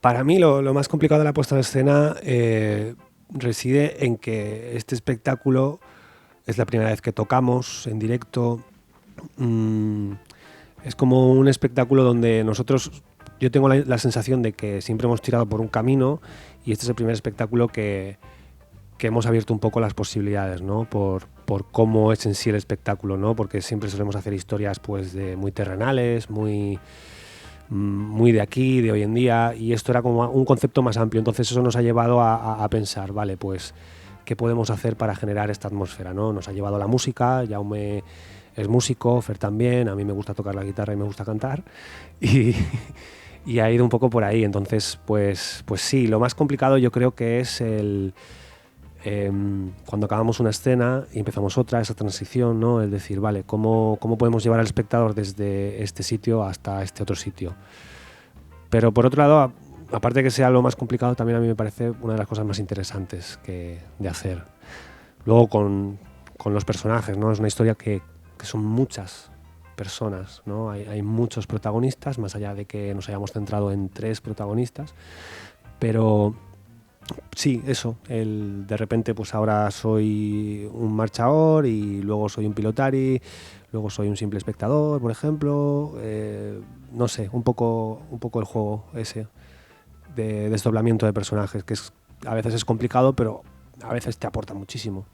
Para mí lo más complicado de la puesta en escena reside en que este espectáculo es la primera vez que tocamos en directo. Mm, es como un espectáculo donde yo tengo la sensación de que siempre hemos tirado por un camino y este es el primer espectáculo que hemos abierto un poco las posibilidades, ¿no? Por cómo es en sí el espectáculo, ¿no? Porque siempre solemos hacer historias pues muy terrenales, muy de aquí, de hoy en día, y esto era como un concepto más amplio. Entonces eso nos ha llevado a pensar, vale, pues qué podemos hacer para generar esta atmósfera, ¿no? Nos ha llevado la música. Jaume es músico, Fer también, a mí me gusta tocar la guitarra y me gusta cantar, y, y ha ido un poco por ahí. Entonces pues sí, lo más complicado yo creo que es cuando acabamos una escena y empezamos otra, esa transición, ¿no? Es decir, vale, ¿cómo podemos llevar al espectador desde este sitio hasta este otro sitio? Pero por otro lado, aparte de que sea lo más complicado, también a mí me parece una de las cosas más interesantes de hacer. Luego con los personajes, ¿no? Es una historia que son muchas personas, ¿no? Hay muchos protagonistas, más allá de que nos hayamos centrado en 3 protagonistas, pero sí, eso, de repente pues ahora soy un marchador y luego soy un pilotari, luego soy un simple espectador, por ejemplo, no sé, un poco el juego ese de desdoblamiento de personajes, a veces es complicado, pero a veces te aporta muchísimo.